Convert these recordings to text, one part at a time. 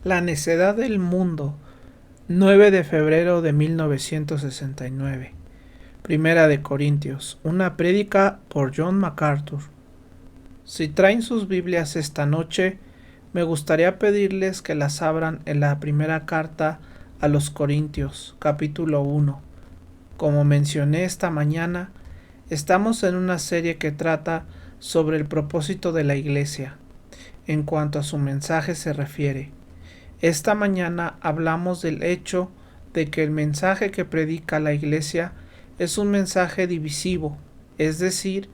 La necedad del mundo, 9 de febrero de 1969. Primera de Corintios, una prédica por John MacArthur. Si traen sus Biblias esta noche, me gustaría pedirles que las abran en la primera carta a los Corintios, capítulo 1. Como mencioné esta mañana, estamos en una serie que trata sobre el propósito de la Iglesia, en cuanto a su mensaje se refiere. Esta mañana hablamos del hecho de que el mensaje que predica la Iglesia es un mensaje divisivo, es decir,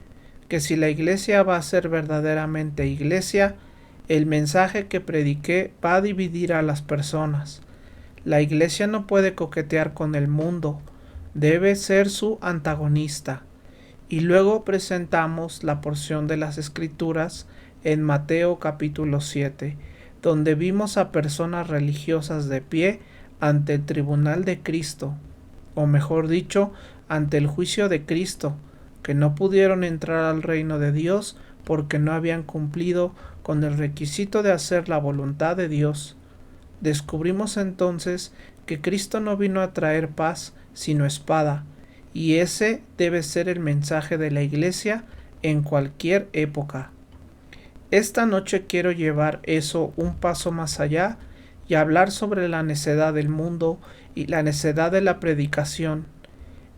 que si la Iglesia va a ser verdaderamente Iglesia, el mensaje que prediqué va a dividir a las personas. La Iglesia no puede coquetear con el mundo, debe ser su antagonista. Y luego presentamos la porción de las Escrituras en Mateo capítulo 7, donde vimos a personas religiosas de pie ante el tribunal de Cristo, o mejor dicho, ante el juicio de Cristo, que no pudieron entrar al reino de Dios porque no habían cumplido con el requisito de hacer la voluntad de Dios. Descubrimos entonces que Cristo no vino a traer paz, sino espada, y ese debe ser el mensaje de la Iglesia en cualquier época. Esta noche quiero llevar eso un paso más allá y hablar sobre la necedad del mundo y la necedad de la predicación.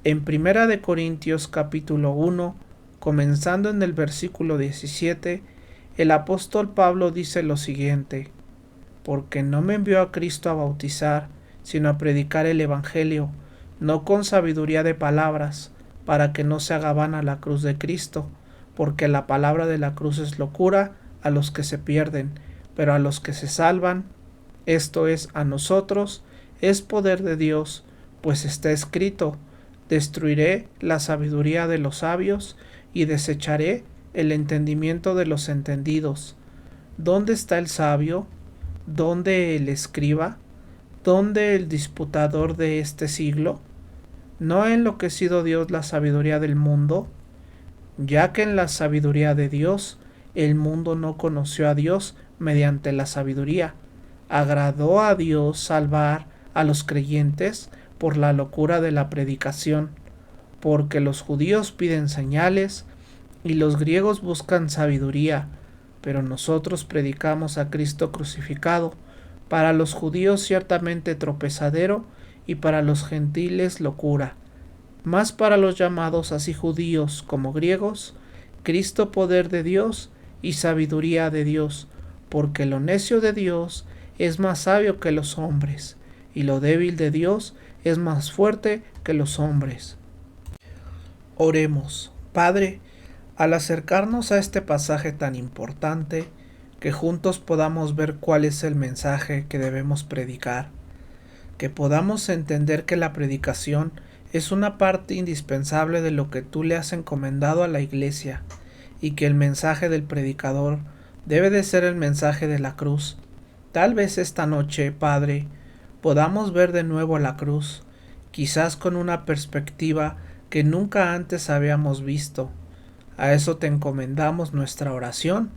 En Primera de Corintios capítulo 1, comenzando en el versículo 17, el apóstol Pablo dice lo siguiente: porque no me envió a Cristo a bautizar, sino a predicar el Evangelio, no con sabiduría de palabras, para que no se haga vana la cruz de Cristo, porque la palabra de la cruz es locura a los que se pierden, pero a los que se salvan, esto es, a nosotros, es poder de Dios, pues está escrito: destruiré la sabiduría de los sabios y desecharé el entendimiento de los entendidos. ¿Dónde está el sabio? ¿Dónde el escriba? ¿Dónde el disputador de este siglo? ¿No ha enloquecido Dios la sabiduría del mundo? Ya que en la sabiduría de Dios el mundo no conoció a Dios mediante la sabiduría. Agradó a Dios salvar a los creyentes por la locura de la predicación, porque los judíos piden señales y los griegos buscan sabiduría, pero nosotros predicamos a Cristo crucificado, para los judíos ciertamente tropezadero y para los gentiles locura, mas para los llamados así judíos como griegos, Cristo poder de Dios y sabiduría de Dios, porque lo necio de Dios es más sabio que los hombres, y lo débil de Dios es más fuerte que los hombres. Oremos. Padre, al acercarnos a este pasaje tan importante, que juntos podamos ver cuál es el mensaje que debemos predicar, que podamos entender que la predicación es una parte indispensable de lo que tú le has encomendado a la Iglesia, y que el mensaje del predicador debe de ser el mensaje de la cruz. Tal vez esta noche, Padre, podamos ver de nuevo la cruz, quizás con una perspectiva que nunca antes habíamos visto. A eso te encomendamos nuestra oración,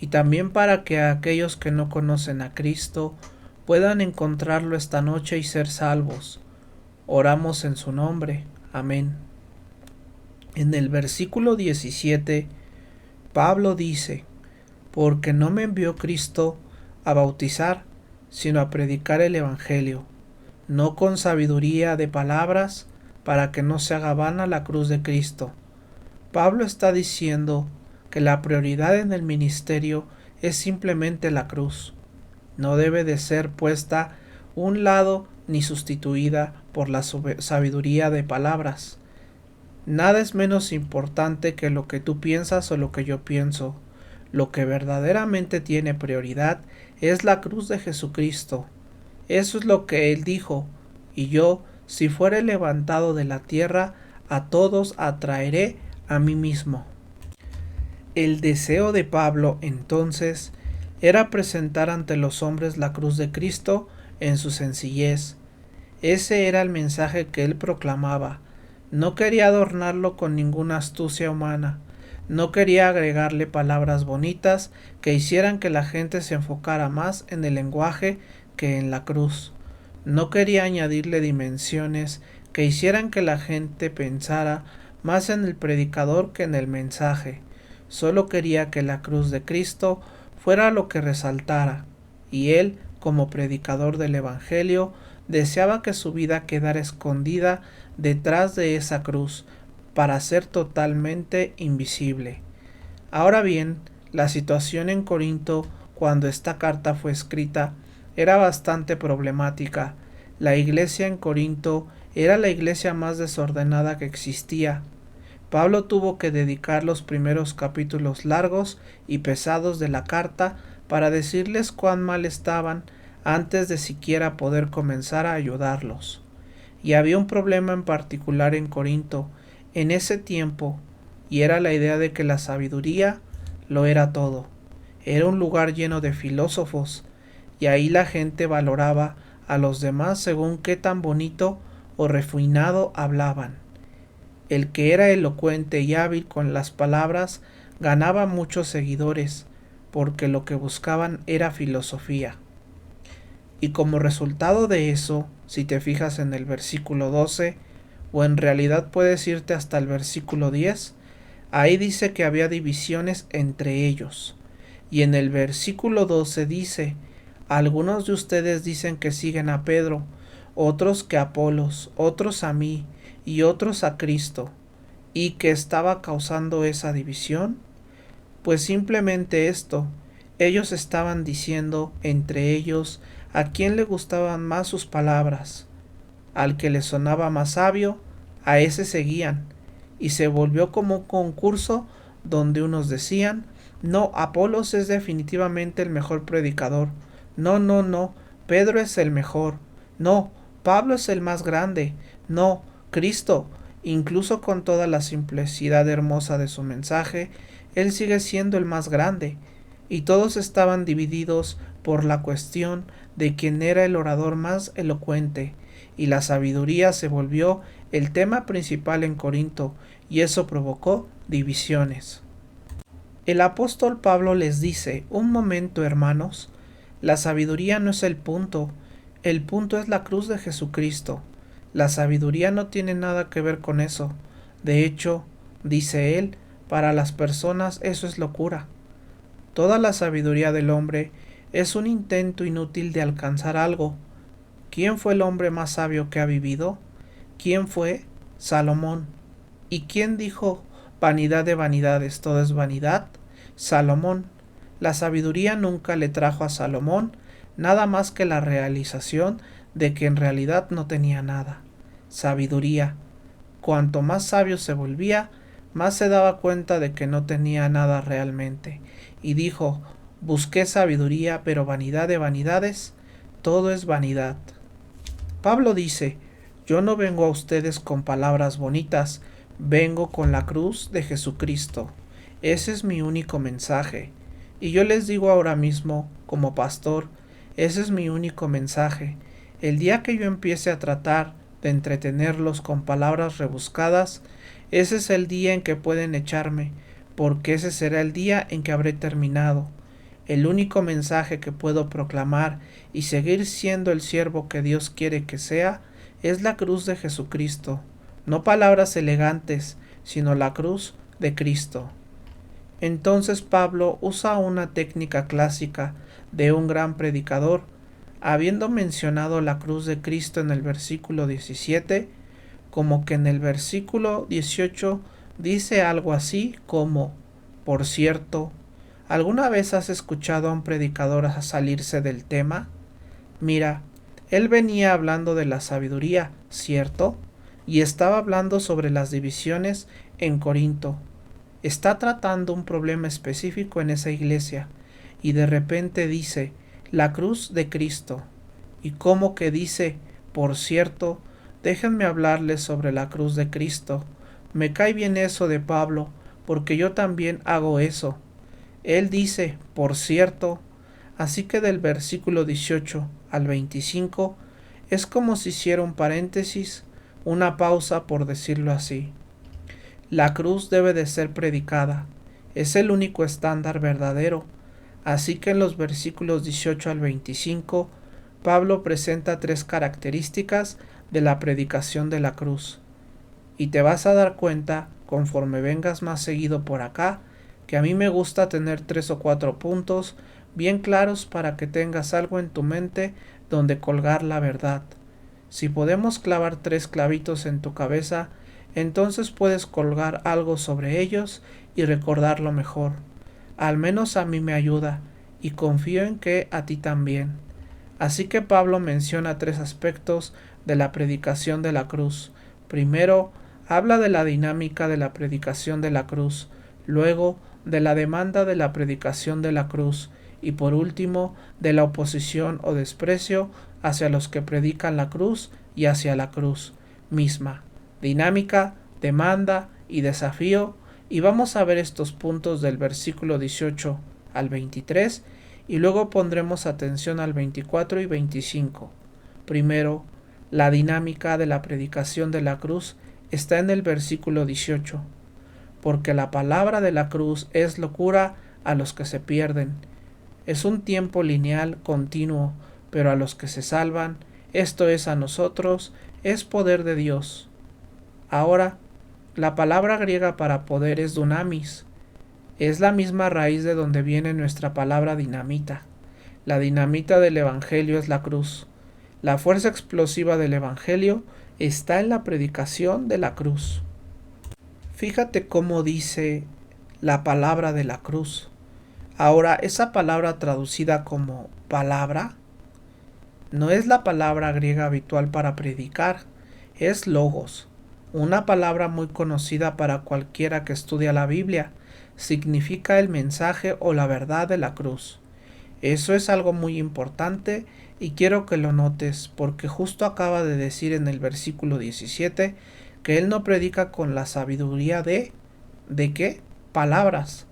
y también para que aquellos que no conocen a Cristo puedan encontrarlo esta noche y ser salvos. Oramos en su nombre. Amén. En el versículo 17, Pablo dice: porque no me envió Cristo a bautizar, sino a predicar el Evangelio, no con sabiduría de palabras, para que no se haga vana la cruz de Cristo. Pablo está diciendo que la prioridad en el ministerio es simplemente la cruz. No debe de ser puesta a un lado ni sustituida por la sabiduría de palabras. Nada es menos importante que lo que tú piensas o lo que yo pienso. Lo que verdaderamente tiene prioridad es la cruz de Jesucristo. Eso es lo que él dijo: y yo, si fuere levantado de la tierra, a todos atraeré a mí mismo. El deseo de Pablo, entonces, era presentar ante los hombres la cruz de Cristo en su sencillez. Ese era el mensaje que él proclamaba. No quería adornarlo con ninguna astucia humana. No quería agregarle palabras bonitas que hicieran que la gente se enfocara más en el lenguaje que en la cruz. No quería añadirle dimensiones que hicieran que la gente pensara más en el predicador que en el mensaje. Solo quería que la cruz de Cristo fuera lo que resaltara, y él, como predicador del Evangelio, deseaba que su vida quedara escondida detrás de esa cruz, para ser totalmente invisible. Ahora bien, la situación en Corinto, cuando esta carta fue escrita, era bastante problemática. La iglesia en Corinto era la iglesia más desordenada que existía. Pablo tuvo que dedicar los primeros capítulos largos y pesados de la carta para decirles cuán mal estaban antes de siquiera poder comenzar a ayudarlos. Y había un problema en particular en Corinto en ese tiempo, y era la idea de que la sabiduría lo era todo. Era un lugar lleno de filósofos, y ahí la gente valoraba a los demás según qué tan bonito o refinado hablaban. El que era elocuente y hábil con las palabras ganaba muchos seguidores, porque lo que buscaban era filosofía. Y como resultado de eso, si te fijas en el versículo 12, o en realidad puedes irte hasta el versículo 10, ahí dice que había divisiones entre ellos. Y en el versículo 12 dice, algunos de ustedes dicen que siguen a Pedro, otros que a Apolos, otros a mí y otros a Cristo. ¿Y qué estaba causando esa división? Pues simplemente esto, ellos estaban diciendo entre ellos a quién le gustaban más sus palabras. Al que le sonaba más sabio, a ese seguían, y se volvió como un concurso donde unos decían, no, Apolos es definitivamente el mejor predicador, no, no, no, Pedro es el mejor, no, Pablo es el más grande, no, Cristo, incluso con toda la simplicidad hermosa de su mensaje, él sigue siendo el más grande, y todos estaban divididos por la cuestión de quién era el orador más elocuente, y la sabiduría se volvió el tema principal en Corinto, y eso provocó divisiones. El apóstol Pablo les dice, un momento hermanos, la sabiduría no es el punto es la cruz de Jesucristo. La sabiduría no tiene nada que ver con eso. De hecho, dice él, para las personas eso es locura. Toda la sabiduría del hombre es un intento inútil de alcanzar algo. ¿Quién fue el hombre más sabio que ha vivido? ¿Quién fue? Salomón. ¿Y quién dijo, vanidad de vanidades, todo es vanidad? Salomón. La sabiduría nunca le trajo a Salomón nada más que la realización de que en realidad no tenía nada. Sabiduría. Cuanto más sabio se volvía, más se daba cuenta de que no tenía nada realmente. Y dijo, busqué sabiduría, pero vanidad de vanidades, todo es vanidad. Pablo dice, yo no vengo a ustedes con palabras bonitas, vengo con la cruz de Jesucristo. Ese es mi único mensaje. Y yo les digo ahora mismo, como pastor, ese es mi único mensaje. El día que yo empiece a tratar de entretenerlos con palabras rebuscadas, ese es el día en que pueden echarme, porque ese será el día en que habré terminado. El único mensaje que puedo proclamar y seguir siendo el siervo que Dios quiere que sea, es la cruz de Jesucristo. No palabras elegantes, sino la cruz de Cristo. Entonces Pablo usa una técnica clásica de un gran predicador, habiendo mencionado la cruz de Cristo en el versículo 17, como que en el versículo 18 dice algo así como, por cierto, ¿alguna vez has escuchado a un predicador a salirse del tema? Mira, él venía hablando de la sabiduría, ¿cierto? Y estaba hablando sobre las divisiones en Corinto. Está tratando un problema específico en esa iglesia, y de repente dice, la cruz de Cristo. Y como que dice, por cierto, déjenme hablarles sobre la cruz de Cristo. Me cae bien eso de Pablo, porque yo también hago eso. Él dice, por cierto, así que del versículo 18 al 25 es como si hiciera un paréntesis, una pausa por decirlo así. La cruz debe de ser predicada, es el único estándar verdadero, así que en los versículos 18 al 25 Pablo presenta 3 características de la predicación de la cruz. Y te vas a dar cuenta, conforme vengas más seguido por acá, que a mí me gusta tener 3 o 4 puntos bien claros para que tengas algo en tu mente donde colgar la verdad. Si podemos clavar 3 clavitos en tu cabeza, entonces puedes colgar algo sobre ellos y recordarlo mejor. Al menos a mí me ayuda, y confío en que a ti también. Así que Pablo menciona 3 aspectos de la predicación de la cruz. Primero, habla de la dinámica de la predicación de la cruz, luego de la demanda de la predicación de la cruz y por último de la oposición o desprecio hacia los que predican la cruz y hacia la cruz misma. Dinámica, demanda y desafío, y vamos a ver estos puntos del versículo 18 al 23 y luego pondremos atención al 24 y 25. Primero, la dinámica de la predicación de la cruz está en el versículo 18. Porque la palabra de la cruz es locura a los que se pierden. Es un tiempo lineal continuo, pero a los que se salvan, esto es a nosotros, es poder de Dios. Ahora, la palabra griega para poder es dunamis. Es la misma raíz de donde viene nuestra palabra dinamita. La dinamita del Evangelio es la cruz. La fuerza explosiva del Evangelio está en la predicación de la cruz. Fíjate cómo dice la palabra de la cruz. Ahora, esa palabra traducida como palabra no es la palabra griega habitual para predicar, es logos, una palabra muy conocida para cualquiera que estudia la Biblia. Significa el mensaje o la verdad de la cruz. Eso es algo muy importante y quiero que lo notes porque justo acaba de decir en el versículo 17 que él no predica con la sabiduría ¿de qué? Palabras.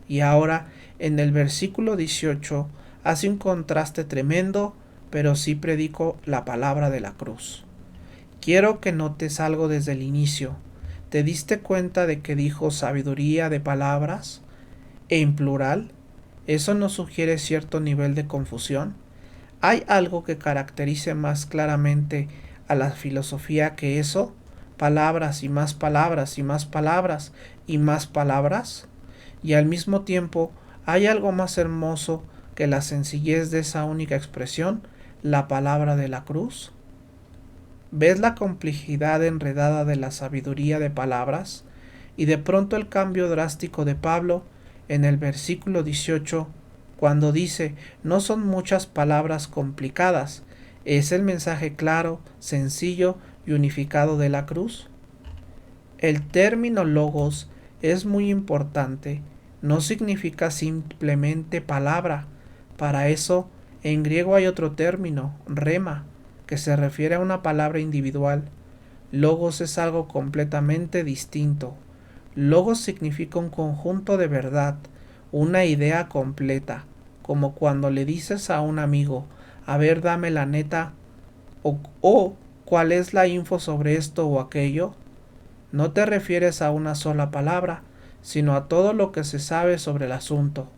Y ahora en el versículo 18 hace un contraste tremendo, pero sí predico la palabra de la cruz. Quiero que notes algo desde el inicio. ¿Te diste cuenta de que dijo sabiduría de palabras en plural? ¿Eso nos sugiere cierto nivel de confusión? ¿Hay algo que caracterice más claramente a la filosofía que eso? Palabras y más palabras y más palabras y más palabras. Y al mismo tiempo, ¿hay algo más hermoso que la sencillez de esa única expresión, la palabra de la cruz? ¿Ves la complejidad enredada de la sabiduría de palabras? Y de pronto el cambio drástico de Pablo en el versículo 18, cuando dice, no son muchas palabras complicadas, es el mensaje claro, sencillo y unificado de la cruz. El término logos es muy importante, no significa simplemente palabra. Para eso, en griego hay otro término, rema, que se refiere a una palabra individual. Logos es algo completamente distinto. Logos significa un conjunto de verdad, una idea completa, como cuando le dices a un amigo, a ver, dame la neta, o ¿cuál es la info sobre esto o aquello? No te refieres a una sola palabra, sino a todo lo que se sabe sobre el asunto.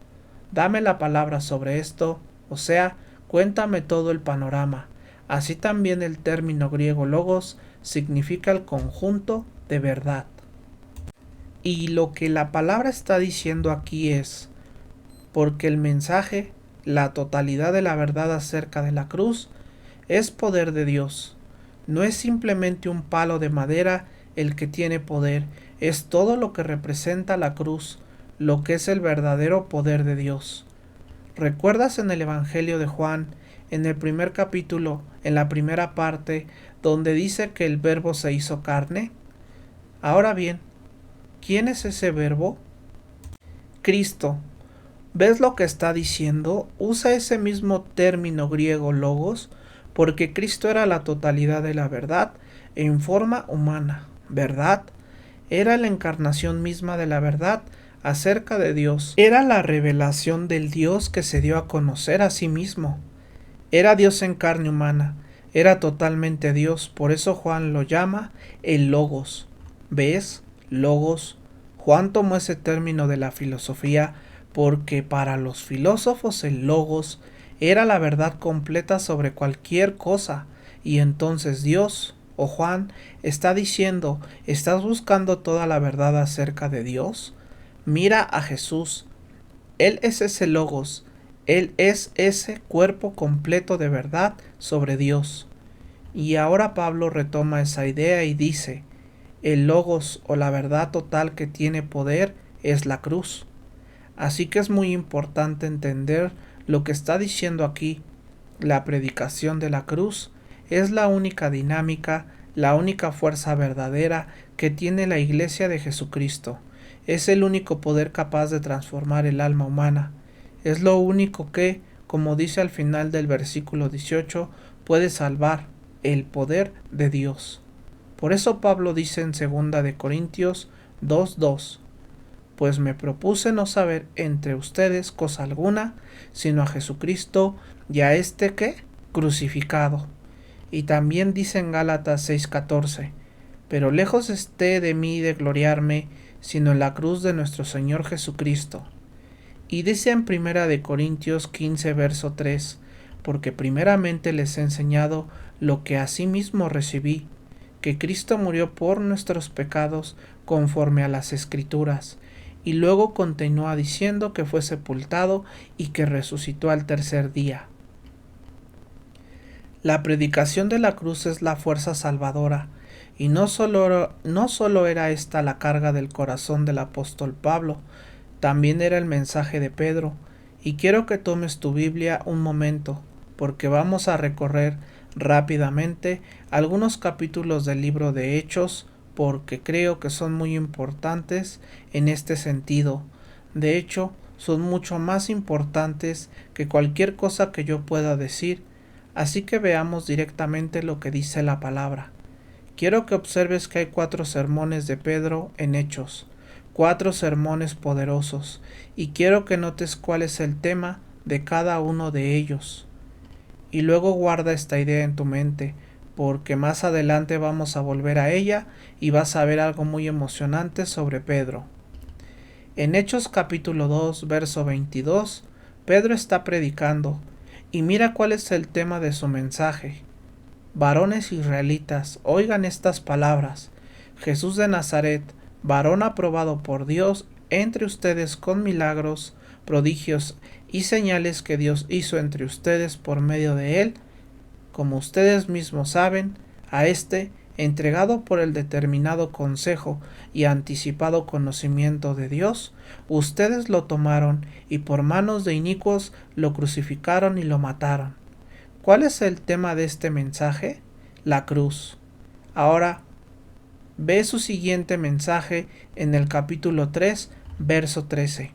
Dame la palabra sobre esto, o sea, cuéntame todo el panorama. Así también el término griego logos significa el conjunto de verdad. Y lo que la palabra está diciendo aquí es, porque el mensaje, la totalidad de la verdad acerca de la cruz, es poder de Dios. No es simplemente un palo de madera el que tiene poder, es todo lo que representa la cruz, lo que es el verdadero poder de Dios. ¿Recuerdas en el Evangelio de Juan, en el primer capítulo, en la primera parte, donde dice que el verbo se hizo carne? Ahora bien, ¿quién es ese verbo? Cristo. ¿Ves lo que está diciendo? Usa ese mismo término griego logos porque Cristo era la totalidad de la verdad en forma humana. ¿Verdad? Era la encarnación misma de la verdad acerca de Dios. Era la revelación del Dios que se dio a conocer a sí mismo. Era Dios en carne humana. Era totalmente Dios. Por eso Juan lo llama el Logos. ¿Ves? Logos. Juan tomó ese término de la filosofía porque para los filósofos el Logos Era la verdad completa sobre cualquier cosa. Y entonces Dios, o Juan, está diciendo, ¿estás buscando toda la verdad acerca de Dios? Mira a Jesús. Él es ese logos. Él es ese cuerpo completo de verdad sobre Dios. Y ahora Pablo retoma esa idea y dice, el logos o la verdad total que tiene poder es la cruz. Así que es muy importante entender lo que está diciendo aquí. La predicación de la cruz es la única dinámica, la única fuerza verdadera que tiene la Iglesia de Jesucristo. Es el único poder capaz de transformar el alma humana. Es lo único que, como dice al final del versículo 18, puede salvar, el poder de Dios. Por eso Pablo dice en 2 de Corintios 2:2, pues me propuse no saber entre ustedes cosa alguna, sino a Jesucristo y a este ¿qué? Crucificado. Y también dice en Gálatas 6:14, pero lejos esté de mí de gloriarme, sino en la cruz de nuestro Señor Jesucristo. Y dice en 1 de Corintios 15 verso 3, porque primeramente les he enseñado lo que asimismo recibí, que Cristo murió por nuestros pecados conforme a las Escrituras, y luego continúa diciendo que fue sepultado y que resucitó al tercer día. La predicación de la cruz es la fuerza salvadora, y no solo era esta la carga del corazón del apóstol Pablo, también era el mensaje de Pedro, y quiero que tomes tu Biblia un momento, porque vamos a recorrer rápidamente algunos capítulos del libro de Hechos, porque creo que son muy importantes en este sentido. De hecho, son mucho más importantes que cualquier cosa que yo pueda decir, así que veamos directamente lo que dice la palabra. Quiero que observes que hay 4 sermones de Pedro en Hechos, 4 sermones poderosos, y quiero que notes cuál es el tema de cada uno de ellos. Y luego guarda esta idea en tu mente, porque más adelante vamos a volver a ella y vas a ver algo muy emocionante sobre Pedro. En Hechos capítulo 2, verso 22, Pedro está predicando, y mira cuál es el tema de su mensaje. Varones israelitas, oigan estas palabras. Jesús de Nazaret, varón aprobado por Dios entre ustedes con milagros, prodigios y señales que Dios hizo entre ustedes por medio de él, como ustedes mismos saben, a este, entregado por el determinado consejo y anticipado conocimiento de Dios, ustedes lo tomaron y por manos de inicuos lo crucificaron y lo mataron. ¿Cuál es el tema de este mensaje? La cruz. Ahora, ve su siguiente mensaje en el capítulo 3, verso 13.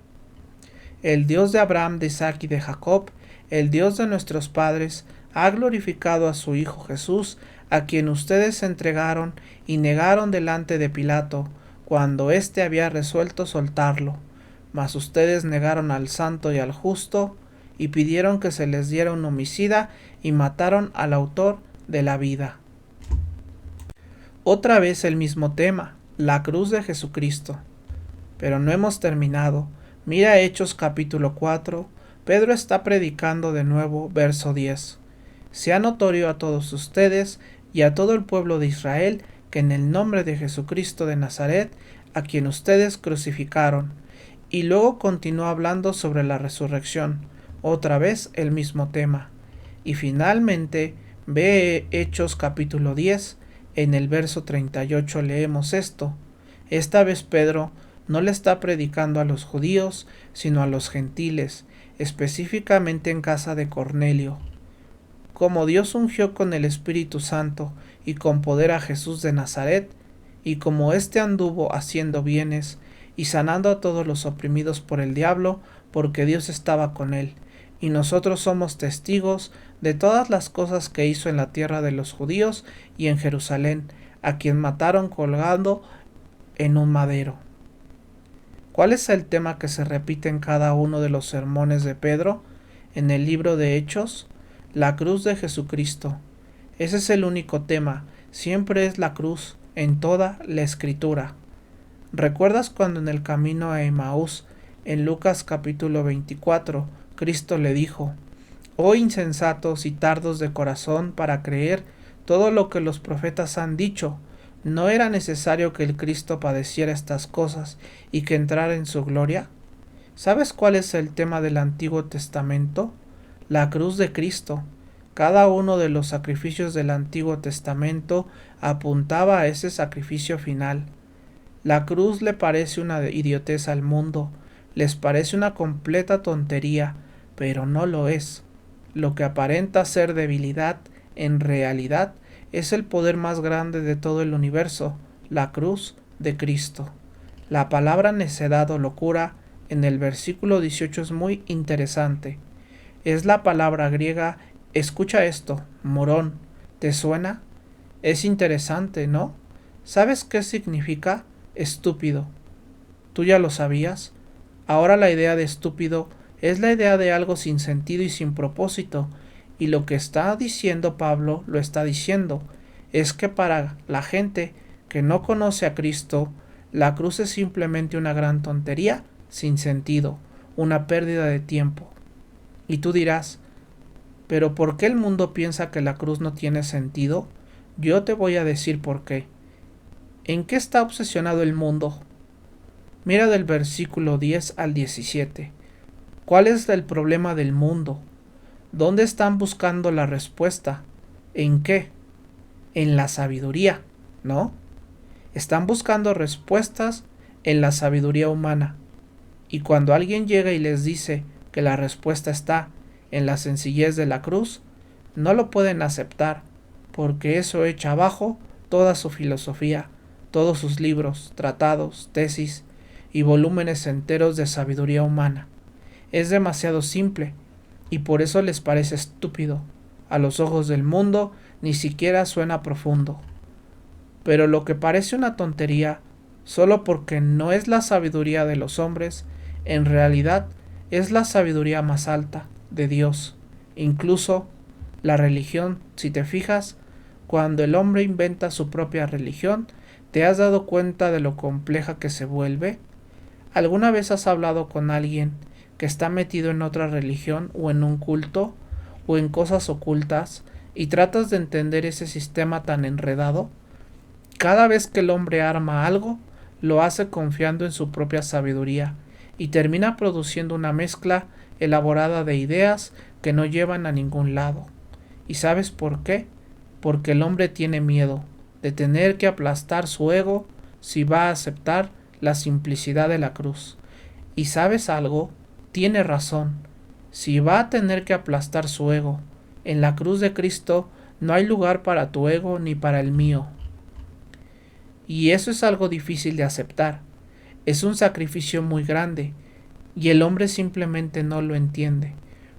El Dios de Abraham, de Isaac y de Jacob, el Dios de nuestros padres, ha glorificado a su Hijo Jesús, a quien ustedes entregaron y negaron delante de Pilato, cuando éste había resuelto soltarlo. Mas ustedes negaron al santo y al justo, y pidieron que se les diera un homicida, y mataron al autor de la vida. Otra vez el mismo tema, la cruz de Jesucristo. Pero no hemos terminado. Mira Hechos capítulo 4, Pedro está predicando de nuevo, verso 10. Sea notorio a todos ustedes y a todo el pueblo de Israel que en el nombre de Jesucristo de Nazaret, a quien ustedes crucificaron. Y luego continúa hablando sobre la resurrección, otra vez el mismo tema. Y finalmente ve Hechos capítulo 10, en el verso 38 leemos esto. Esta vez Pedro no le está predicando a los judíos, sino a los gentiles, específicamente en casa de Cornelio. Como Dios ungió con el Espíritu Santo y con poder a Jesús de Nazaret, y como éste anduvo haciendo bienes y sanando a todos los oprimidos por el diablo, porque Dios estaba con él, y nosotros somos testigos de todas las cosas que hizo en la tierra de los judíos y en Jerusalén, a quien mataron colgando en un madero. ¿Cuál es el tema que se repite en cada uno de los sermones de Pedro en el libro de Hechos? La cruz de Jesucristo. Ese es el único tema, siempre es la cruz en toda la escritura. ¿Recuerdas cuando en el camino a Emaús, en Lucas capítulo 24, Cristo le dijo, Oh insensatos y tardos de corazón para creer todo lo que los profetas han dicho. ¿No era necesario que el Cristo padeciera estas cosas y que entrara en su gloria? ¿Sabes cuál es el tema del Antiguo Testamento? La cruz de Cristo. Cada uno de los sacrificios del Antiguo Testamento apuntaba a ese sacrificio final. La cruz le parece una idiotez al mundo, les parece una completa tontería, pero no lo es. Lo que aparenta ser debilidad, en realidad, es el poder más grande de todo el universo, la cruz de Cristo. La palabra necedad o locura en el versículo 18 es muy interesante. Es la palabra griega, escucha esto, morón. ¿Te suena? Es interesante, ¿no? ¿Sabes qué significa? Estúpido. ¿Tú ya lo sabías? Ahora la idea de estúpido es la idea de algo sin sentido y sin propósito, y lo que está diciendo Pablo lo está diciendo, es que para la gente que no conoce a Cristo, la cruz es simplemente una gran tontería sin sentido, una pérdida de tiempo. Y tú dirás, ¿pero por qué el mundo piensa que la cruz no tiene sentido? Yo te voy a decir por qué. ¿En qué está obsesionado el mundo? Mira del versículo 10 al 17. ¿Cuál es el problema del mundo? ¿Dónde están buscando la respuesta? ¿En qué? En la sabiduría, ¿no? Están buscando respuestas en la sabiduría humana. Y cuando alguien llega y les dice que la respuesta está en la sencillez de la cruz, no lo pueden aceptar, porque eso echa abajo toda su filosofía, todos sus libros, tratados, tesis y volúmenes enteros de sabiduría humana. Es demasiado simple, y por eso les parece estúpido. A los ojos del mundo ni siquiera suena profundo. Pero lo que parece una tontería, solo porque no es la sabiduría de los hombres, en realidad es la sabiduría más alta, de Dios. Incluso la religión, si te fijas, cuando el hombre inventa su propia religión, ¿te has dado cuenta de lo compleja que se vuelve? ¿Alguna vez has hablado con alguien que está metido en otra religión o en un culto o en cosas ocultas y tratas de entender ese sistema tan enredado? Cada vez que el hombre arma algo, lo hace confiando en su propia sabiduría y termina produciendo una mezcla elaborada de ideas que no llevan a ningún lado. ¿Y sabes por qué? Porque el hombre tiene miedo de tener que aplastar su ego si va a aceptar la simplicidad de la cruz. ¿Y sabes algo? Tiene razón. Si va a tener que aplastar su ego, en la cruz de Cristo no hay lugar para tu ego ni para el mío. Y eso es algo difícil de aceptar. Es un sacrificio muy grande, y el hombre simplemente no lo entiende.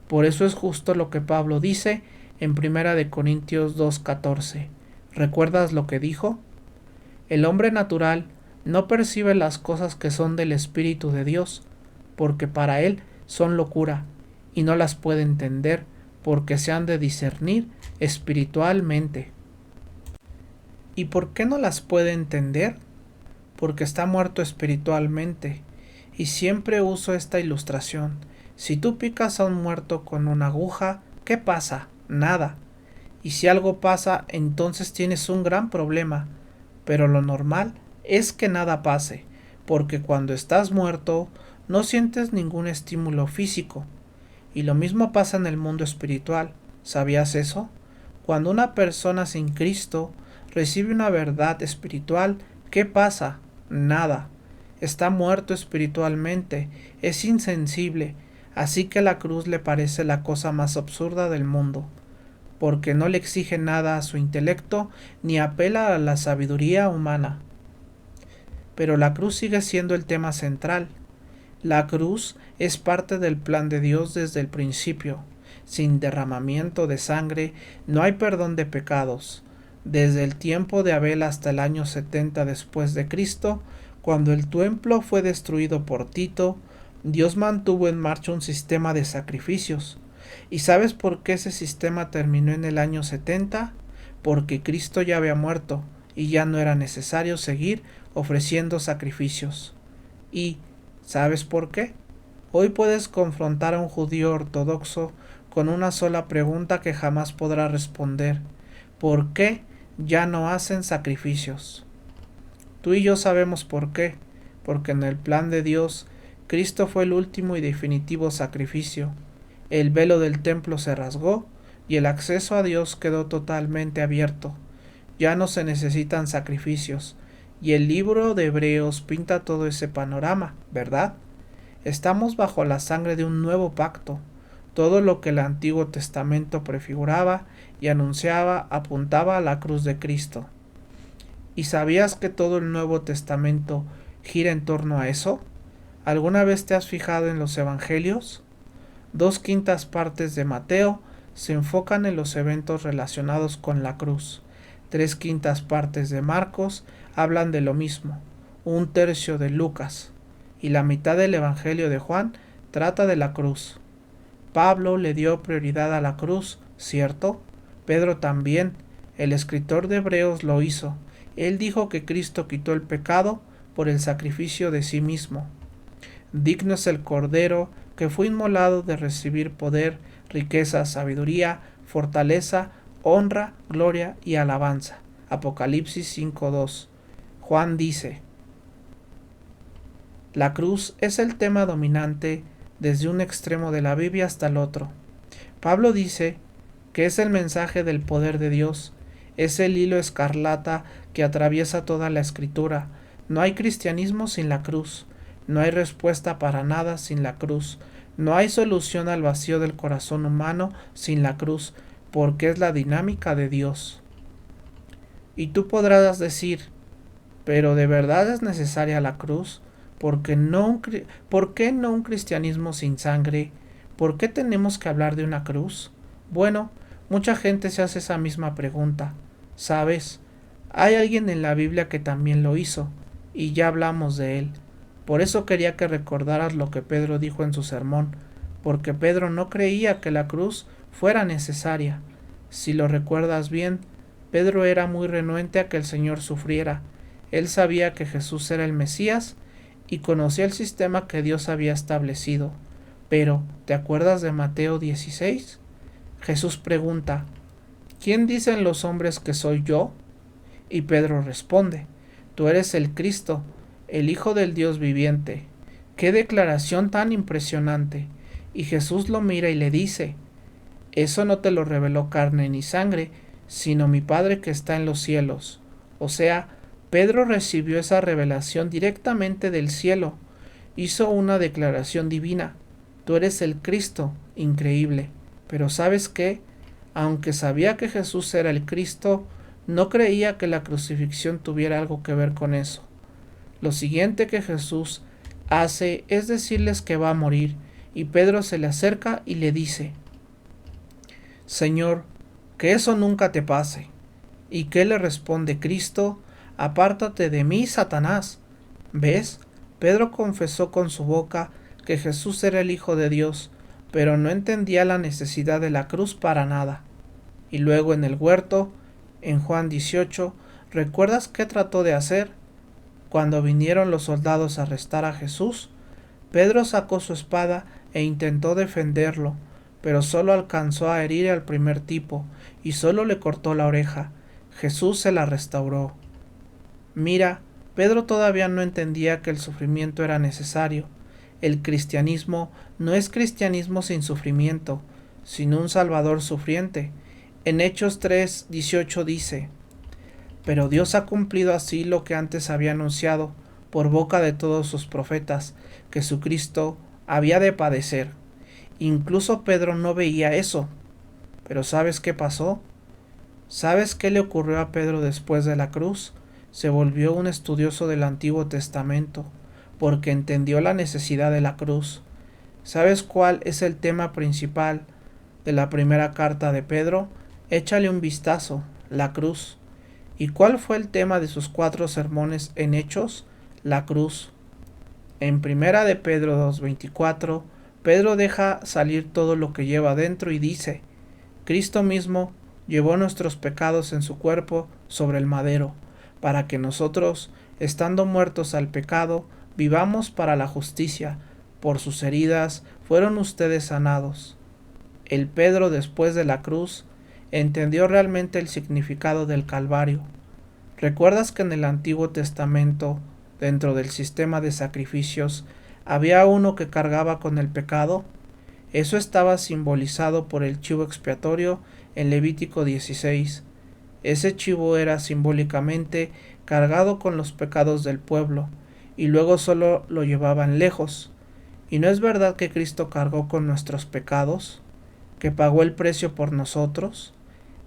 Por eso es justo lo que Pablo dice en 1 Corintios 2:14. ¿Recuerdas lo que dijo? El hombre natural no percibe las cosas que son del Espíritu de Dios, porque para él son locura, y no las puede entender, porque se han de discernir espiritualmente. ¿Y por qué no las puede entender? Porque está muerto espiritualmente. Y siempre uso esta ilustración. Si tú picas a un muerto con una aguja, ¿qué pasa? Nada. Y si algo pasa, entonces tienes un gran problema. Pero lo normal es que nada pase, porque cuando estás muerto no sientes ningún estímulo físico. Y lo mismo pasa en el mundo espiritual. ¿Sabías eso? Cuando una persona sin Cristo recibe una verdad espiritual, ¿qué pasa? Nada. Está muerto espiritualmente, es insensible, así que la cruz le parece la cosa más absurda del mundo, porque no le exige nada a su intelecto ni apela a la sabiduría humana. Pero la cruz sigue siendo el tema central. La cruz es parte del plan de Dios desde el principio. Sin derramamiento de sangre no hay perdón de pecados. Desde el tiempo de Abel hasta el año 70 después de Cristo, cuando el templo fue destruido por Tito, Dios mantuvo en marcha un sistema de sacrificios. ¿Y sabes por qué ese sistema terminó en el año 70? Porque Cristo ya había muerto y ya no era necesario seguir ofreciendo sacrificios. ¿Y sabes por qué? Hoy puedes confrontar a un judío ortodoxo con una sola pregunta que jamás podrá responder: ¿por qué ya no hacen sacrificios? Tú y yo sabemos por qué, porque en el plan de Dios, Cristo fue el último y definitivo sacrificio. El velo del templo se rasgó y el acceso a Dios quedó totalmente abierto. Ya no se necesitan sacrificios, y el libro de Hebreos pinta todo ese panorama, ¿verdad? Estamos bajo la sangre de un nuevo pacto. Todo lo que el Antiguo Testamento prefiguraba y anunciaba apuntaba a la cruz de Cristo. ¿Y sabías que todo el Nuevo Testamento gira en torno a eso? ¿Alguna vez te has fijado en los Evangelios? 2/5 partes de Mateo se enfocan en los eventos relacionados con la cruz. 3/5 partes de Marcos hablan de lo mismo. 1/3 de Lucas. Y la mitad del Evangelio de Juan trata de la cruz. Pablo le dio prioridad a la cruz, ¿cierto? Pedro también. El escritor de Hebreos lo hizo. Él dijo que Cristo quitó el pecado por el sacrificio de sí mismo. Digno es el Cordero que fue inmolado de recibir poder, riqueza, sabiduría, fortaleza, honra, gloria y alabanza. Apocalipsis 5:2. Juan dice: la cruz es el tema dominante desde un extremo de la Biblia hasta el otro. Pablo dice que es el mensaje del poder de Dios, es el hilo escarlata que atraviesa toda la Escritura. No hay cristianismo sin la cruz, no hay respuesta para nada sin la cruz, no hay solución al vacío del corazón humano sin la cruz, porque es la dinámica de Dios. Y tú podrás decir: ¿pero de verdad es necesaria la cruz? ¿Por qué no un cristianismo sin sangre? ¿Por qué tenemos que hablar de una cruz? Bueno, mucha gente se hace esa misma pregunta. ¿Sabes? Hay alguien en la Biblia que también lo hizo, y ya hablamos de él. Por eso quería que recordaras lo que Pedro dijo en su sermón, porque Pedro no creía que la cruz fuera necesaria. Si lo recuerdas bien, Pedro era muy renuente a que el Señor sufriera. Él sabía que Jesús era el Mesías y conocía el sistema que Dios había establecido. Pero, ¿te acuerdas de Mateo 16? Jesús pregunta: ¿quién dicen los hombres que soy yo? Y Pedro responde: tú eres el Cristo, el Hijo del Dios viviente. ¡Qué declaración tan impresionante! Y Jesús lo mira y le dice: eso no te lo reveló carne ni sangre, sino mi Padre que está en los cielos. O sea, Pedro recibió esa revelación directamente del cielo. Hizo una declaración divina: tú eres el Cristo. Increíble. Pero ¿sabes qué? Aunque sabía que Jesús era el Cristo, no creía que la crucifixión tuviera algo que ver con eso. Lo siguiente que Jesús hace es decirles que va a morir, y Pedro se le acerca y le dice: Señor, que eso nunca te pase. ¿Y qué le responde Cristo? Apártate de mí, Satanás. ¿Ves? Pedro confesó con su boca que Jesús era el Hijo de Dios, pero no entendía la necesidad de la cruz para nada. Y luego en el huerto, en Juan 18, ¿recuerdas qué trató de hacer? Cuando vinieron los soldados a arrestar a Jesús, Pedro sacó su espada e intentó defenderlo, pero solo alcanzó a herir al primer tipo y solo le cortó la oreja. Jesús se la restauró. Mira, Pedro todavía no entendía que el sufrimiento era necesario. El cristianismo no es cristianismo sin sufrimiento, sino un Salvador sufriente. En Hechos 3:18 dice: pero Dios ha cumplido así lo que antes había anunciado por boca de todos sus profetas, que su Cristo había de padecer. Incluso Pedro no veía eso. Pero ¿sabes qué pasó? ¿Sabes qué le ocurrió a Pedro después de la cruz? Se volvió un estudioso del Antiguo Testamento, porque entendió la necesidad de la cruz. ¿Sabes cuál es el tema principal de la primera carta de Pedro? Échale un vistazo: la cruz. ¿Y cuál fue el tema de sus 4 sermones en Hechos? La cruz. En primera de Pedro 2:24, Pedro deja salir todo lo que lleva dentro y dice: Cristo mismo llevó nuestros pecados en su cuerpo sobre el madero, para que nosotros, estando muertos al pecado, vivamos para la justicia. Por sus heridas fueron ustedes sanados. El Pedro, después de la cruz, entendió realmente el significado del Calvario. ¿Recuerdas que en el Antiguo Testamento, dentro del sistema de sacrificios, había uno que cargaba con el pecado? Eso estaba simbolizado por el chivo expiatorio en Levítico 16. Ese chivo era simbólicamente cargado con los pecados del pueblo, y luego solo lo llevaban lejos. ¿Y no es verdad que Cristo cargó con nuestros pecados? ¿Que pagó el precio por nosotros?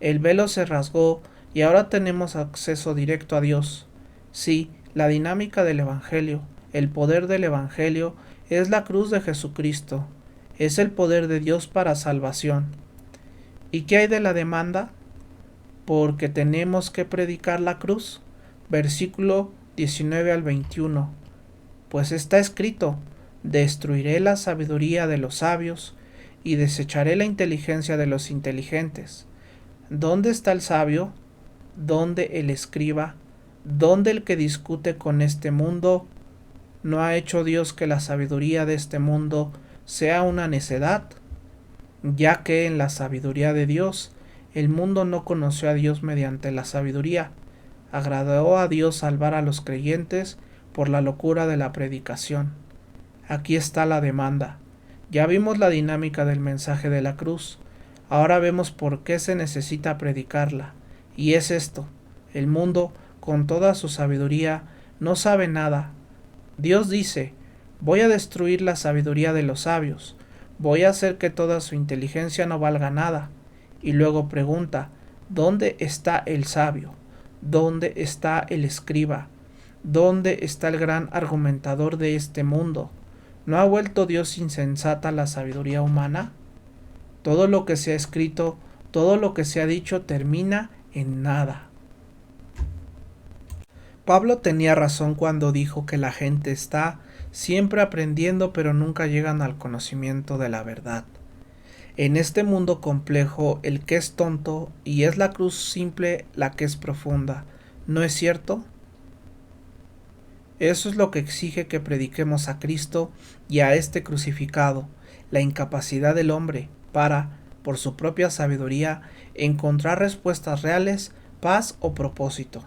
El velo se rasgó y ahora tenemos acceso directo a Dios. Sí, la dinámica del Evangelio, el poder del Evangelio es la cruz de Jesucristo. Es el poder de Dios para salvación. ¿Y qué hay de la demanda? Porque tenemos que predicar la cruz. Versículo 19 al 21. Pues está escrito: destruiré la sabiduría de los sabios y desecharé la inteligencia de los inteligentes. ¿Dónde está el sabio? ¿Dónde el escriba? ¿Dónde el que discute con este mundo? ¿No ha hecho Dios que la sabiduría de este mundo sea una necedad? Ya que en la sabiduría de Dios el mundo no conoció a Dios mediante la sabiduría. Agradó a Dios salvar a los creyentes por la locura de la predicación. Aquí está la demanda. Ya vimos la dinámica del mensaje de la cruz. Ahora vemos por qué se necesita predicarla. Y es esto: el mundo, con toda su sabiduría, no sabe nada. Dios dice: voy a destruir la sabiduría de los sabios, voy a hacer que toda su inteligencia no valga nada. Y luego pregunta: ¿dónde está el sabio? ¿Dónde está el escriba? ¿Dónde está el gran argumentador de este mundo? ¿No ha vuelto Dios insensata la sabiduría humana? Todo lo que se ha escrito, todo lo que se ha dicho termina en nada. Pablo tenía razón cuando dijo que la gente está siempre aprendiendo pero nunca llegan al conocimiento de la verdad. En este mundo complejo, el que es tonto y es la cruz simple la que es profunda, ¿no es cierto? Eso es lo que exige que prediquemos a Cristo y a este crucificado, la incapacidad del hombre para, por su propia sabiduría, encontrar respuestas reales, paz o propósito.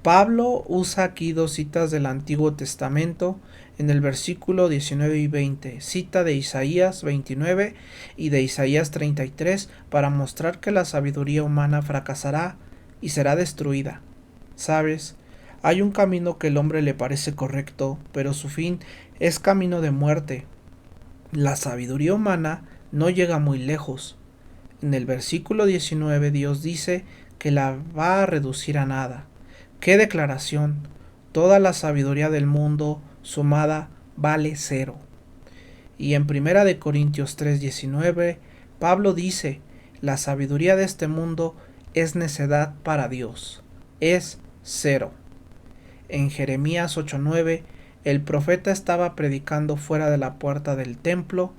Pablo usa aquí dos citas del Antiguo Testamento en el versículo 19 y 20, cita de Isaías 29 y de Isaías 33 para mostrar que la sabiduría humana fracasará y será destruida. ¿Sabes? Hay un camino que el hombre le parece correcto, pero su fin es camino de muerte. La sabiduría humana no llega muy lejos. En el versículo 19 Dios dice que la va a reducir a nada. ¡Qué declaración! Toda la sabiduría del mundo sumada vale cero. Y en 1 Corintios 3:19 Pablo dice: la sabiduría de este mundo es necedad para Dios. Es cero. En Jeremías 8:9 el profeta estaba predicando fuera de la puerta del templo,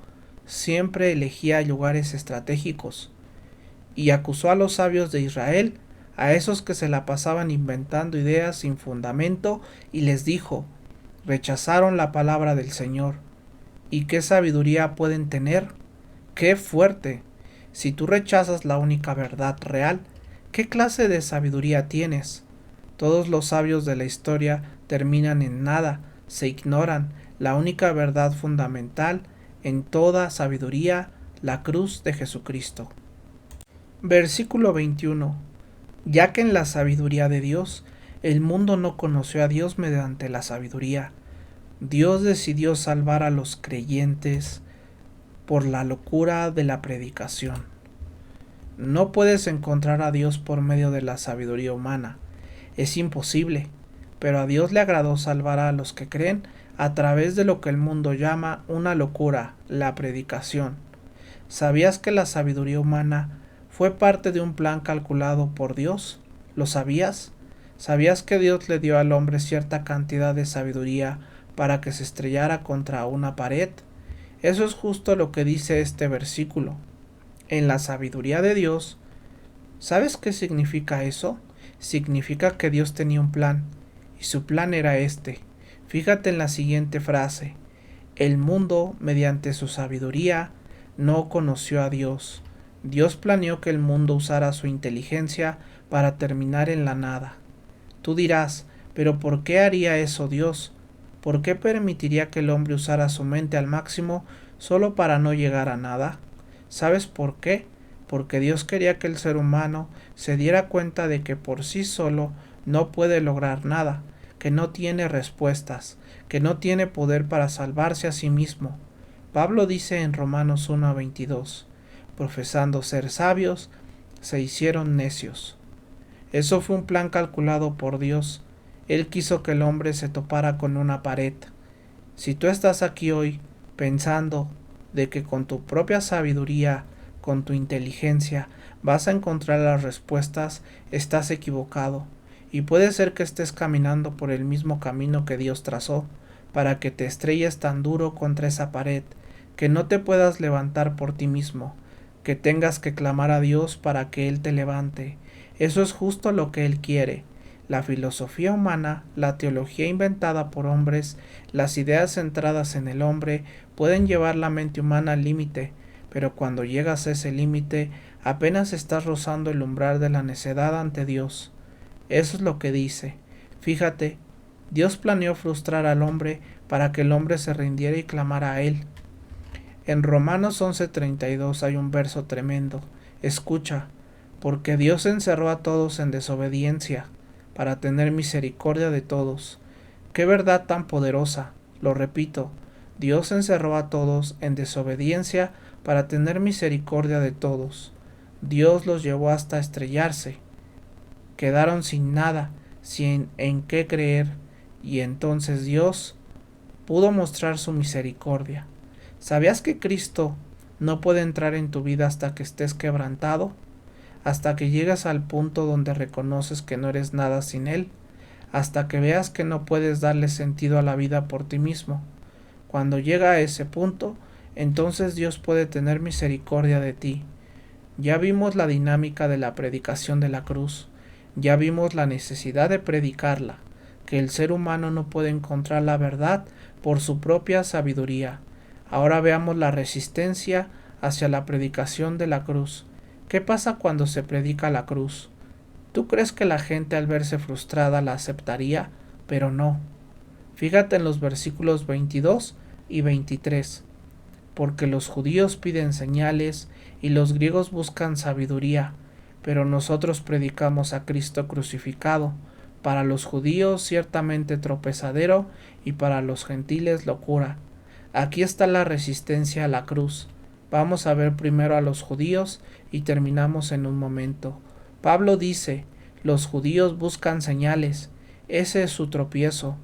siempre elegía lugares estratégicos, y acusó a los sabios de Israel, a esos que se la pasaban inventando ideas sin fundamento, y les dijo: rechazaron la palabra del Señor. ¿Y qué sabiduría pueden tener? ¡Qué fuerte! Si tú rechazas la única verdad real, ¿qué clase de sabiduría tienes? Todos los sabios de la historia terminan en nada, se ignoran la única verdad fundamental en toda sabiduría, la cruz de Jesucristo. Versículo 21. Ya que en la sabiduría de Dios, el mundo no conoció a Dios mediante la sabiduría, Dios decidió salvar a los creyentes por la locura de la predicación. No puedes encontrar a Dios por medio de la sabiduría humana. Es imposible, pero a Dios le agradó salvar a los que creen a través de lo que el mundo llama una locura, la predicación. ¿Sabías que la sabiduría humana fue parte de un plan calculado por Dios? ¿Lo sabías? ¿Sabías que Dios le dio al hombre cierta cantidad de sabiduría para que se estrellara contra una pared? Eso es justo lo que dice este versículo. En la sabiduría de Dios, ¿sabes qué significa eso? Significa que Dios tenía un plan, y su plan era este. Fíjate en la siguiente frase: el mundo, mediante su sabiduría, no conoció a Dios. Dios planeó que el mundo usara su inteligencia para terminar en la nada. Tú dirás, ¿pero por qué haría eso Dios? ¿Por qué permitiría que el hombre usara su mente al máximo solo para no llegar a nada? ¿Sabes por qué? Porque Dios quería que el ser humano se diera cuenta de que por sí solo no puede lograr nada, que no tiene respuestas, que no tiene poder para salvarse a sí mismo. Pablo dice en Romanos 1:22, profesando ser sabios, se hicieron necios. Eso fue un plan calculado por Dios. Él quiso que el hombre se topara con una pared. Si tú estás aquí hoy pensando de que con tu propia sabiduría, con tu inteligencia, vas a encontrar las respuestas, estás equivocado. Y puede ser que estés caminando por el mismo camino que Dios trazó, para que te estrelles tan duro contra esa pared, que no te puedas levantar por ti mismo, que tengas que clamar a Dios para que Él te levante. Eso es justo lo que Él quiere. La filosofía humana, la teología inventada por hombres, las ideas centradas en el hombre pueden llevar la mente humana al límite, pero cuando llegas a ese límite apenas estás rozando el umbral de la necedad ante Dios. Eso es lo que dice. Fíjate, Dios planeó frustrar al hombre para que el hombre se rindiera y clamara a Él. En Romanos 11:32 hay un verso tremendo. Escucha, porque Dios encerró a todos en desobediencia, para tener misericordia de todos. Qué verdad tan poderosa. Lo repito, Dios encerró a todos en desobediencia para tener misericordia de todos. Dios los llevó hasta estrellarse. Quedaron sin nada, sin en qué creer, y entonces Dios pudo mostrar su misericordia. ¿Sabías que Cristo no puede entrar en tu vida hasta que estés quebrantado? Hasta que llegas al punto donde reconoces que no eres nada sin Él, hasta que veas que no puedes darle sentido a la vida por ti mismo. Cuando llega a ese punto, entonces Dios puede tener misericordia de ti. Ya vimos la dinámica de la predicación de la cruz, ya vimos la necesidad de predicarla, que el ser humano no puede encontrar la verdad por su propia sabiduría. Ahora veamos la resistencia hacia la predicación de la cruz. ¿Qué pasa cuando se predica la cruz? ¿Tú crees que la gente al verse frustrada la aceptaría? Pero no. Fíjate en los versículos 22 y 23. Porque los judíos piden señales y los griegos buscan sabiduría, pero nosotros predicamos a Cristo crucificado, para los judíos ciertamente tropezadero y para los gentiles locura. Aquí está la resistencia a la cruz. Vamos a ver primero a los judíos y terminamos en un momento. Pablo dice, los judíos buscan señales, ese es su tropiezo.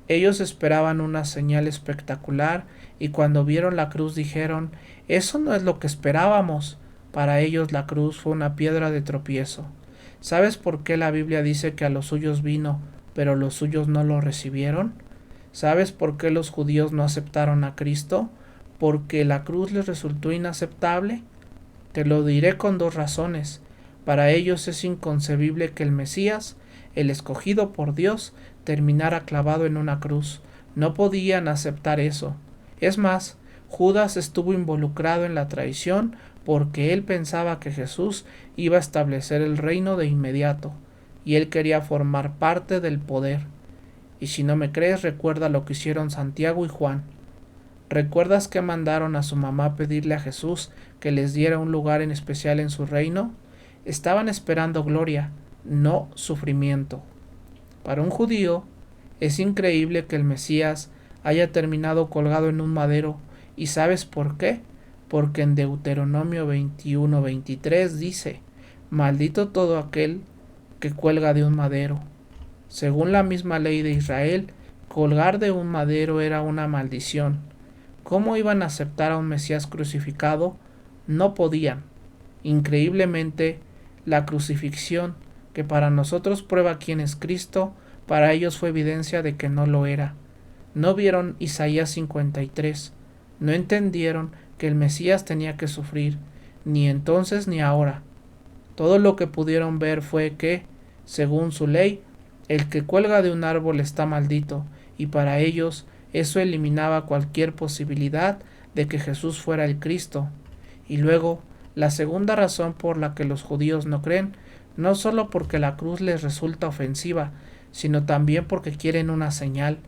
Ellos esperaban una señal espectacular y cuando vieron la cruz dijeron, eso no es lo que esperábamos. Para ellos la cruz fue una piedra de tropiezo. ¿Sabes por qué la Biblia dice que a los suyos vino, pero los suyos no lo recibieron? ¿Sabes por qué los judíos no aceptaron a Cristo? ¿Porque la cruz les resultó inaceptable? Te lo diré con dos razones. Para ellos es inconcebible que el Mesías, el escogido por Dios, terminara clavado en una cruz. No podían aceptar eso. Es más, Judas estuvo involucrado en la traición porque él pensaba que Jesús iba a establecer el reino de inmediato, y él quería formar parte del poder. Y si no me crees, recuerda lo que hicieron Santiago y Juan. ¿Recuerdas que mandaron a su mamá a pedirle a Jesús que les diera un lugar en especial en su reino? Estaban esperando gloria, no sufrimiento. Para un judío es increíble que el Mesías haya terminado colgado en un madero. ¿Y sabes por qué? Porque en Deuteronomio 21:23 dice, maldito todo aquel que cuelga de un madero. Según la misma ley de Israel, colgar de un madero era una maldición. ¿Cómo iban a aceptar a un Mesías crucificado? No podían. Increíblemente, la crucifixión, que para nosotros prueba quién es Cristo, para ellos fue evidencia de que no lo era. No vieron Isaías 53, no entendieron que el Mesías tenía que sufrir, ni entonces ni ahora. Todo lo que pudieron ver fue que, según su ley, el que cuelga de un árbol está maldito, y para ellos eso eliminaba cualquier posibilidad de que Jesús fuera el Cristo. Y luego, la segunda razón por la que los judíos no creen, no solo porque la cruz les resulta ofensiva, sino también porque quieren una señal,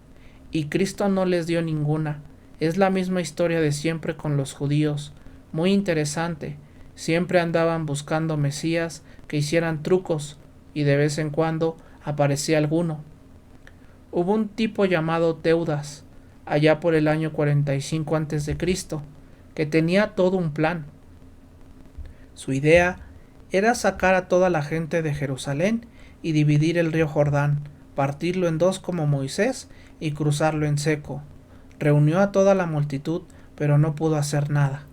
y Cristo no les dio ninguna. Es la misma historia de siempre con los judíos, muy interesante. Siempre andaban buscando mesías que hicieran trucos, y de vez en cuando aparecía alguno. Hubo un tipo llamado Teudas, allá por el año 45 a.C., que tenía todo un plan. Su idea era sacar a toda la gente de Jerusalén y dividir el río Jordán, partirlo en dos como Moisés y cruzarlo en seco. Reunió a toda la multitud, pero no pudo hacer nada.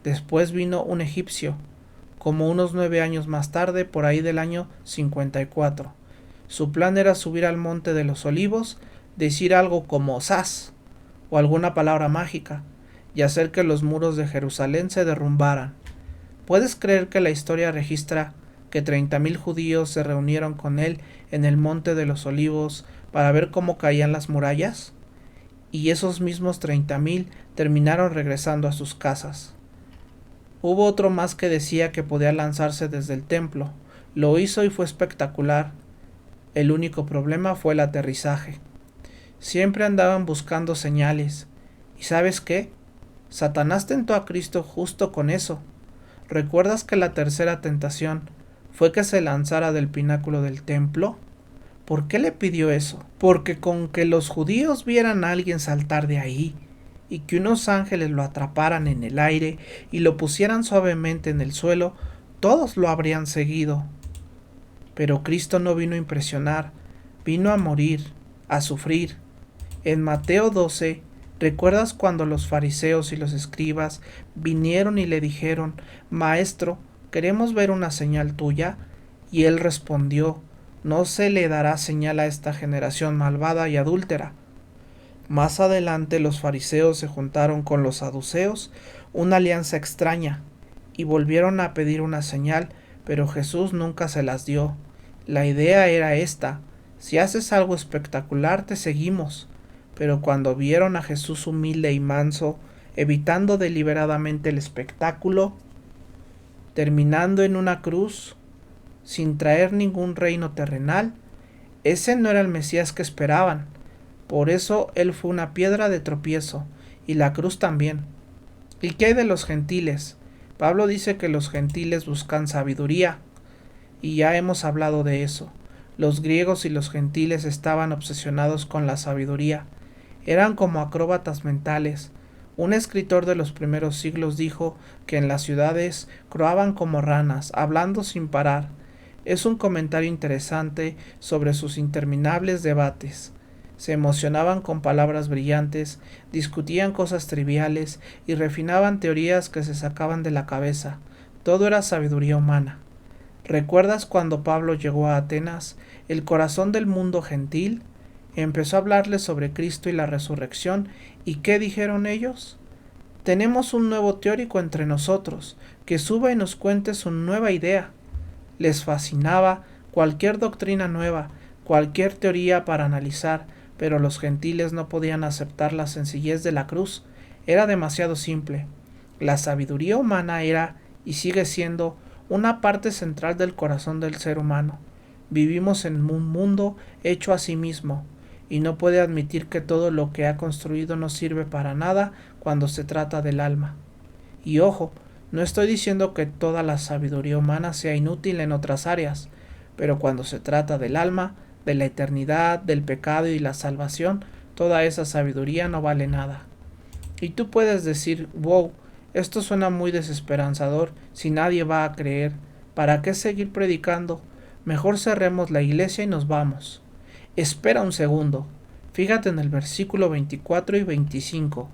Después vino un egipcio, como unos 9 años más tarde, por ahí del año 54. Su plan era subir al monte de los olivos, decir algo como «Sas» o alguna palabra mágica, y hacer que los muros de Jerusalén se derrumbaran. ¿Puedes creer que la historia registra que 30.000 judíos se reunieron con él en el monte de los olivos para ver cómo caían las murallas? Y esos mismos 30.000 terminaron regresando a sus casas. Hubo otro más que decía que podía lanzarse desde el templo. Lo hizo y fue espectacular. El único problema fue el aterrizaje. Siempre andaban buscando señales. ¿Y sabes qué? Satanás tentó a Cristo justo con eso. ¿Recuerdas que la tercera tentación fue que se lanzara del pináculo del templo? ¿Por qué le pidió eso? Porque con que los judíos vieran a alguien saltar de ahí, y que unos ángeles lo atraparan en el aire y lo pusieran suavemente en el suelo, todos lo habrían seguido. Pero Cristo no vino a impresionar, vino a morir, a sufrir. En Mateo 12, ¿recuerdas cuando los fariseos y los escribas vinieron y le dijeron: «Maestro, queremos ver una señal tuya»? Y él respondió: «No se le dará señal a esta generación malvada y adúltera». Más adelante los fariseos se juntaron con los saduceos, una alianza extraña, y volvieron a pedir una señal, pero Jesús nunca se las dio. La idea era esta: si haces algo espectacular te seguimos. Pero cuando vieron a Jesús humilde y manso, evitando deliberadamente el espectáculo, terminando en una cruz, sin traer ningún reino terrenal, ese no era el Mesías que esperaban. Por eso él fue una piedra de tropiezo, y la cruz también. ¿Y qué hay de los gentiles? Pablo dice que los gentiles buscan sabiduría, y ya hemos hablado de eso. Los griegos y los gentiles estaban obsesionados con la sabiduría. Eran como acróbatas mentales. Un escritor de los primeros siglos dijo que en las ciudades croaban como ranas, hablando sin parar. Es un comentario interesante sobre sus interminables debates. Se emocionaban con palabras brillantes, discutían cosas triviales y refinaban teorías que se sacaban de la cabeza. Todo era sabiduría humana. ¿Recuerdas cuando Pablo llegó a Atenas, el corazón del mundo gentil? Empezó a hablarles sobre Cristo y la resurrección, ¿y qué dijeron ellos? «Tenemos un nuevo teórico entre nosotros, que suba y nos cuente su nueva idea». Les fascinaba cualquier doctrina nueva, cualquier teoría para analizar, pero los gentiles no podían aceptar la sencillez de la cruz. Era demasiado simple. La sabiduría humana era, y sigue siendo, una parte central del corazón del ser humano. Vivimos en un mundo hecho a sí mismo, y no puede admitir que todo lo que ha construido no sirve para nada cuando se trata del alma. Y ojo, no estoy diciendo que toda la sabiduría humana sea inútil en otras áreas, pero cuando se trata del alma, de la eternidad, del pecado y la salvación, toda esa sabiduría no vale nada. Y tú puedes decir: «Wow, esto suena muy desesperanzador si nadie va a creer. ¿Para qué seguir predicando? Mejor cerremos la iglesia y nos vamos». Espera un segundo. Fíjate en el versículo 24 y 25.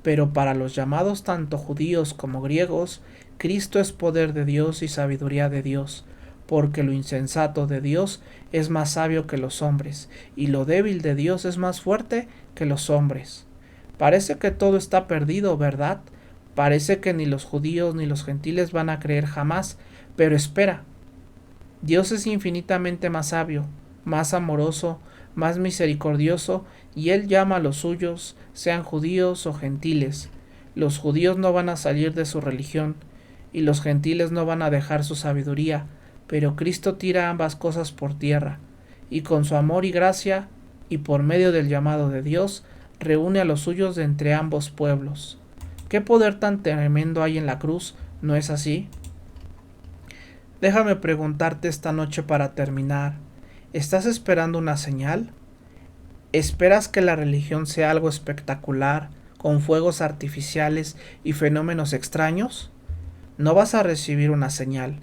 «Pero para los llamados tanto judíos como griegos, Cristo es poder de Dios y sabiduría de Dios, porque lo insensato de Dios es más sabio que los hombres, y lo débil de Dios es más fuerte que los hombres». Parece que todo está perdido, ¿verdad? Parece que ni los judíos ni los gentiles van a creer jamás, pero espera. Dios es infinitamente más sabio, más amoroso, más misericordioso, y Él llama a los suyos, sean judíos o gentiles. Los judíos no van a salir de su religión, y los gentiles no van a dejar su sabiduría, pero Cristo tira ambas cosas por tierra, y con su amor y gracia, y por medio del llamado de Dios, reúne a los suyos de entre ambos pueblos. ¿Qué poder tan tremendo hay en la cruz? ¿No es así? Déjame preguntarte esta noche para terminar, ¿estás esperando una señal? ¿Esperas que la religión sea algo espectacular, con fuegos artificiales y fenómenos extraños? No vas a recibir una señal.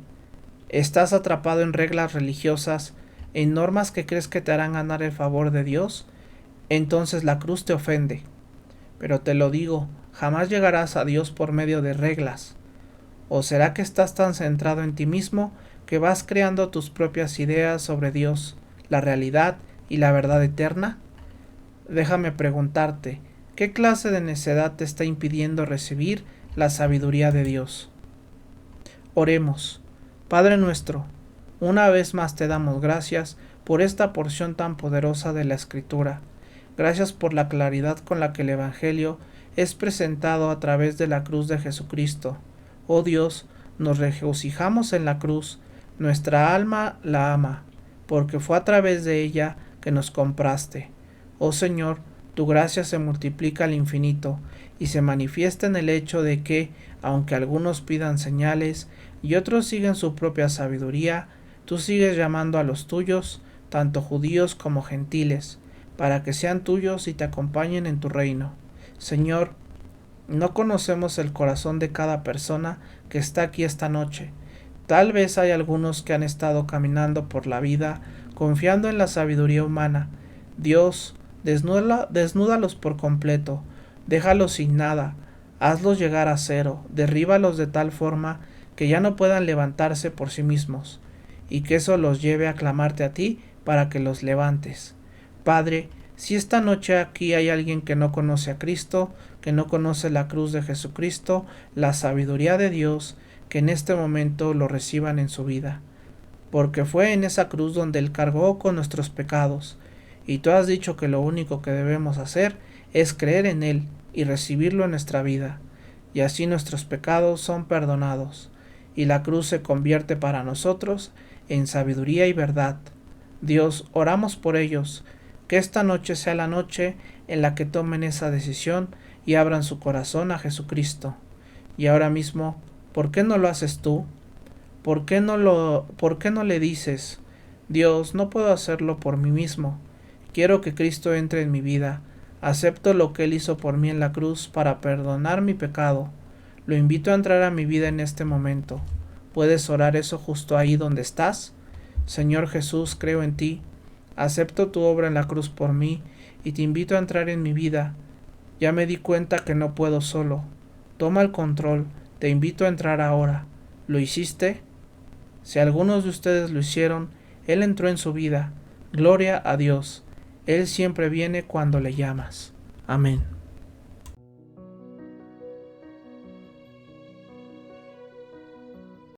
¿Estás atrapado en reglas religiosas, en normas que crees que te harán ganar el favor de Dios? Entonces la cruz te ofende. Pero te lo digo, jamás llegarás a Dios por medio de reglas. ¿O será que estás tan centrado en ti mismo que vas creando tus propias ideas sobre Dios, la realidad y la verdad eterna? Déjame preguntarte, ¿qué clase de necedad te está impidiendo recibir la sabiduría de Dios? Oremos. Padre nuestro, una vez más te damos gracias por esta porción tan poderosa de la Escritura. Gracias por la claridad con la que el Evangelio es presentado a través de la cruz de Jesucristo. Oh Dios, nos regocijamos en la cruz, nuestra alma la ama, porque fue a través de ella que nos compraste. Oh Señor, tu gracia se multiplica al infinito y se manifiesta en el hecho de que, aunque algunos pidan señales y otros siguen su propia sabiduría, tú sigues llamando a los tuyos, tanto judíos como gentiles, para que sean tuyos y te acompañen en tu reino. Señor, no conocemos el corazón de cada persona que está aquí esta noche. Tal vez hay algunos que han estado caminando por la vida confiando en la sabiduría humana. Dios, desnúdalos por completo, déjalos sin nada, hazlos llegar a cero, derríbalos de tal forma que ya no puedan levantarse por sí mismos, y que eso los lleve a clamarte a ti para que los levantes. Padre, si esta noche aquí hay alguien que no conoce a Cristo, que no conoce la cruz de Jesucristo, la sabiduría de Dios, que en este momento lo reciban en su vida, porque fue en esa cruz donde Él cargó con nuestros pecados, y tú has dicho que lo único que debemos hacer es creer en Él y recibirlo en nuestra vida, y así nuestros pecados son perdonados, y la cruz se convierte para nosotros en sabiduría y verdad. Dios, oramos por ellos, que esta noche sea la noche en la que tomen esa decisión y abran su corazón a Jesucristo. Y ahora mismo, ¿por qué no lo haces tú? ¿Por qué no le dices, Dios, no puedo hacerlo por mí mismo? Quiero que Cristo entre en mi vida. Acepto lo que Él hizo por mí en la cruz para perdonar mi pecado. Lo invito a entrar a mi vida en este momento. ¿Puedes orar eso justo ahí donde estás? Señor Jesús, creo en ti. Acepto tu obra en la cruz por mí y te invito a entrar en mi vida. Ya me di cuenta que no puedo solo. Toma el control. Te invito a entrar ahora. ¿Lo hiciste? Si algunos de ustedes lo hicieron, Él entró en su vida. Gloria a Dios. Él siempre viene cuando le llamas. Amén.